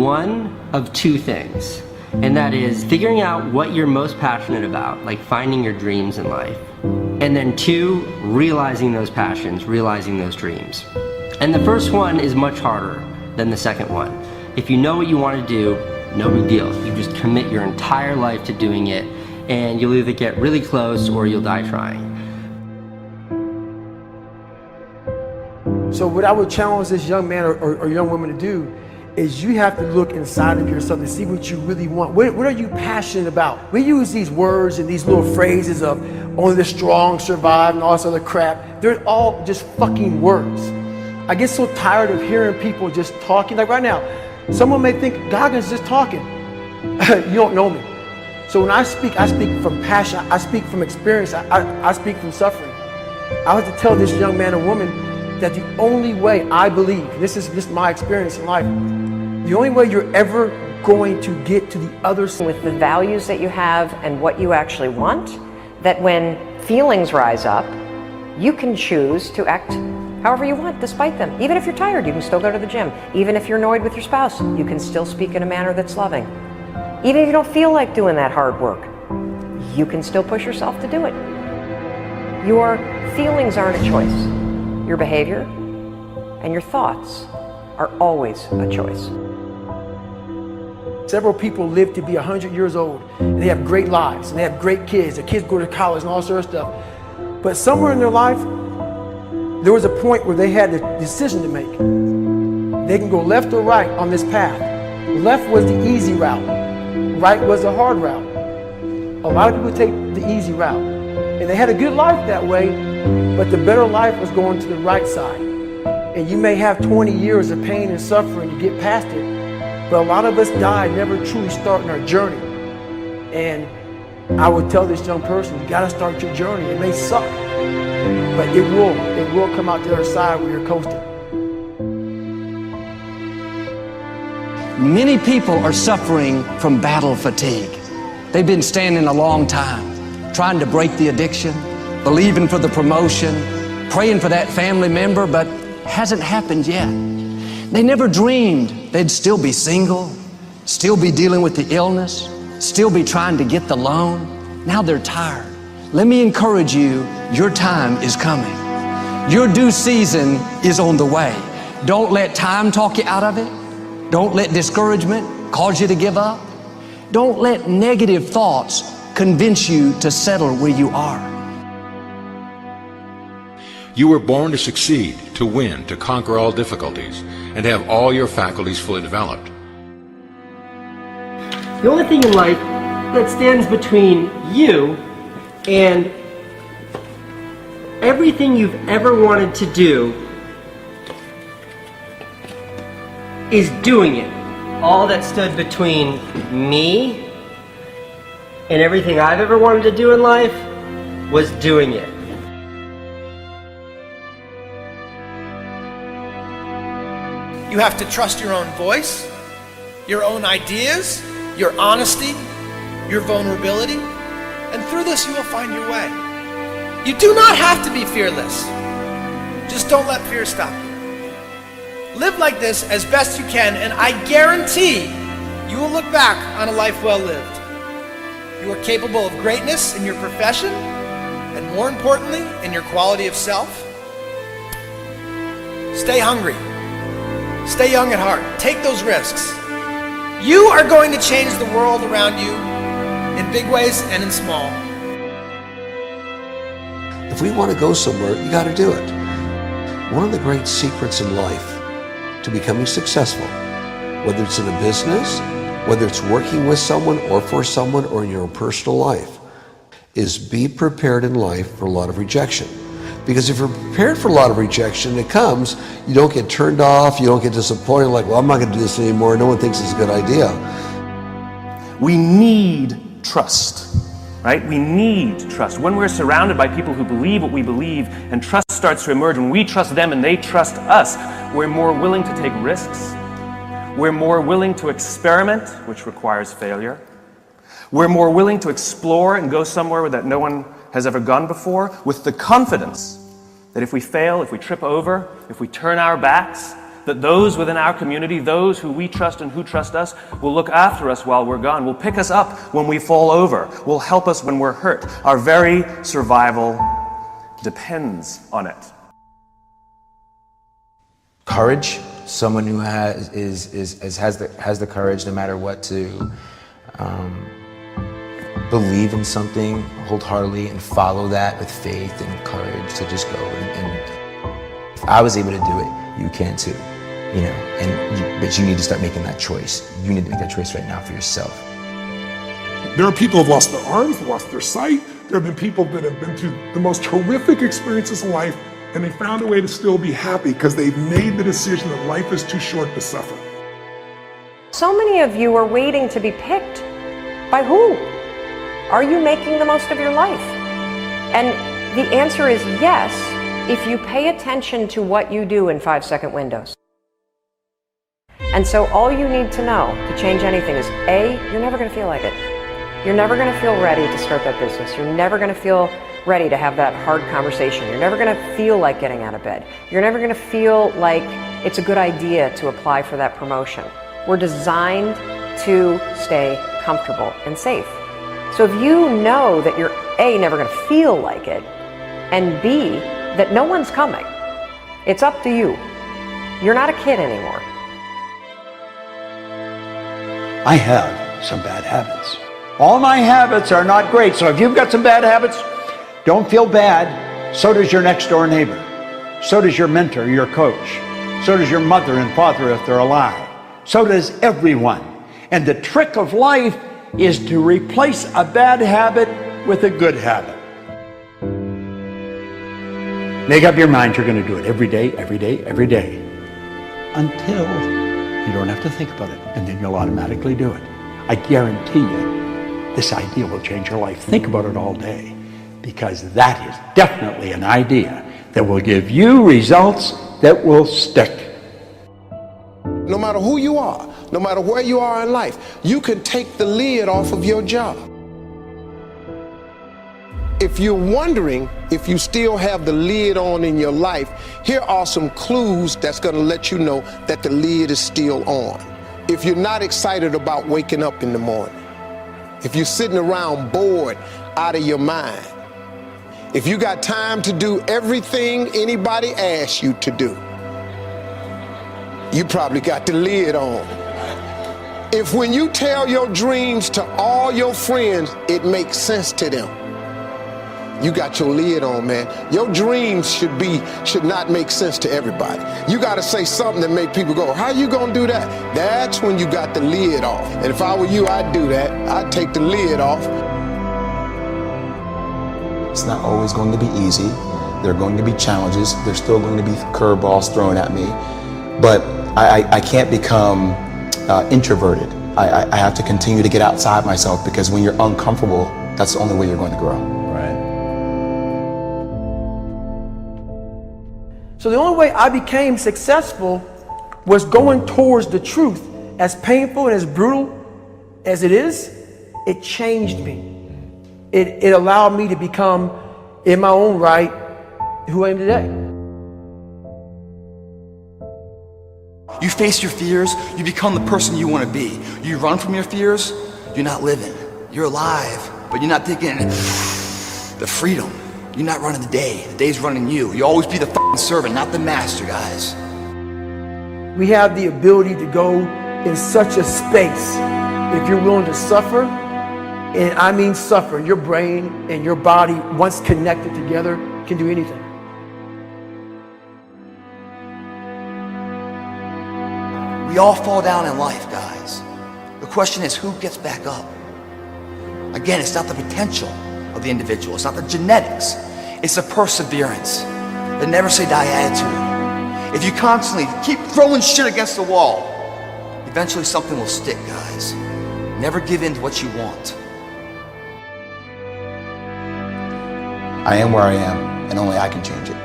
one of two things, and that is figuring out what you're most passionate about, like finding your dreams in life. And then two, realizing those passions, realizing those dreams. And the first one is much harder than the second one. If you know what you want to do, no big deal. You just commit your entire life to doing it, and you'll either get really close or you'll die trying. So what I would challenge this young man or young woman to do is you have to look inside of yourself and see what you really want. What are you passionate about? We use these words and these little phrases of only the strong survive and all this other crap. They're all just fucking words. I get so tired of hearing people just talking. Like right now, someone may think Goggins just talking. You don't know me. So when I speak from passion. I speak from experience. I speak from suffering. I have to tell this young man or woman that the only way I believe, this is my experience in life, the only way you're ever going to get to the other side with the values that you have and what you actually want, that when feelings rise up, you can choose to act however you want despite them. Even if you're tired, you can still go to the gym. Even if you're annoyed with your spouse, you can still speak in a manner that's loving. Even if you don't feel like doing that hard work, you can still push yourself to do it. Your feelings aren't a choice. Your behavior and your thoughts are always a choice. Several people live to be 100 years old, and they have great lives, and they have great kids. Their kids go to college and all sorts of stuff. But somewhere in their life, there was a point where they had a decision to make. They can go left or right on this path. Left was the easy route. Right was the hard route. A lot of people take the easy route, and they had a good life that way, but the better life was going to the right side. And you may have 20 years of pain and suffering to get past it, but a lot of us die never truly starting our journey. And I would tell this young person, you gotta start your journey. It may suck, but it will come out the other side where you're coasting. Many people are suffering from battle fatigue. They've been standing a long time, trying to break the addiction, believing for the promotion, praying for that family member, but hasn't happened yet. They never dreamed they'd still be single, still be dealing with the illness, still be trying to get the loan. Now they're tired. Let me encourage you, your time is coming. Your due season is on the way. Don't let time talk you out of it. Don't let discouragement cause you to give up. Don't let negative thoughts convince you to settle where you are. You were born to succeed, to win, to conquer all difficulties, and to have all your faculties fully developed. The only thing in life that stands between you and everything you've ever wanted to do is doing it. All that stood between me and everything I've ever wanted to do in life was doing it. You have to trust your own voice, your own ideas, your honesty, your vulnerability, and through this you will find your way. You do not have to be fearless. Just don't let fear stop you. Live like this as best you can, and I guarantee you will look back on a life well lived. You are capable of greatness in your profession, and more importantly, in your quality of self. Stay hungry. Stay young at heart. Take those risks. You are going to change the world around you in big ways and in small. If we want to go somewhere, you got to do it. One of the great secrets in life to becoming successful, whether it's in a business, whether it's working with someone or for someone or in your own personal life, is be prepared in life for a lot of rejection. Because if you're prepared for a lot of rejection, it comes, you don't get turned off, you don't get disappointed, like, well, I'm not going to do this anymore, no one thinks it's a good idea. We need trust, right? We need trust. When we're surrounded by people who believe what we believe and trust starts to emerge, when we trust them and they trust us, we're more willing to take risks. We're more willing to experiment, which requires failure. We're more willing to explore and go somewhere that no one has ever gone before, with the confidence that if we fail, if we trip over, if we turn our backs, that those within our community, those who we trust and who trust us, will look after us while we're gone, will pick us up when we fall over, will help us when we're hurt. Our very survival depends on it. Courage, someone who has the courage no matter what to believe in something wholeheartedly and follow that with faith and courage to just go. And if I was able to do it, you can too. You know, but you need to start making that choice. You need to make that choice right now for yourself. There are people who have lost their arms, lost their sight. There have been people that have been through the most horrific experiences in life, and they found a way to still be happy because they've made the decision that life is too short to suffer. So many of you are waiting to be picked. By who? Are you making the most of your life? And the answer is yes, if you pay attention to what you do in 5-second windows. And so all you need to know to change anything is A, you're never going to feel like it. You're never going to feel ready to start that business. You're never going to feel ready to have that hard conversation. You're never going to feel like getting out of bed. You're never going to feel like it's a good idea to apply for that promotion. We're designed to stay comfortable and safe. So if you know that you're A, never going to feel like it, and B, that no one's coming, it's up to you. You're not a kid anymore. I have some bad habits. All my habits are not great, so if you've got some bad habits, don't feel bad. So does your next door neighbor. So does your mentor, your coach. So does your mother and father if they're alive. So does everyone. And the trick of life is to replace a bad habit with a good habit. Make up your mind you're going to do it every day, every day, every day, until you don't have to think about it, and then you'll automatically do it. I guarantee you, this idea will change your life. Think about it all day, because that is definitely an idea that will give you results that will stick. No matter who you are, no matter where you are in life, you can take the lid off of your job. If you're wondering if you still have the lid on in your life, here are some clues that's going to let you know that the lid is still on. If you're not excited about waking up in the morning, if you're sitting around bored out of your mind, if you got time to do everything anybody asks you to do, you probably got the lid on. If when you tell your dreams to all your friends, it makes sense to them, you got your lid on, man. Your dreams should not make sense to everybody. You got to say something that make people go, how you gonna do that? That's when you got the lid off. And if I were you, I'd do that. I'd take the lid off. It's not always going to be easy. There are going to be challenges. There's still going to be curveballs thrown at me. But I can't become introverted. I have to continue to get outside myself, because when you're uncomfortable, that's the only way you're going to grow. Right. So the only way I became successful was going towards the truth. As painful and as brutal as it is, it changed me. It allowed me to become, in my own right, who I am today. You face your fears, you become the person you want to be. You run from your fears, you're not living. You're alive, but you're not taking the freedom. You're not running the day. The day's running you. You always be the f***ing servant, not the master, guys. We have the ability to go in such a space if you're willing to suffer, and I mean suffer. Your brain and your body, once connected together, can do anything. We all fall down in life, guys. The question is, who gets back up? Again, it's not the potential of the individual. It's not the genetics. It's the perseverance, the never say die attitude. If you constantly keep throwing shit against the wall, eventually something will stick, guys. Never give in to what you want. I am where I am, and only I can change it.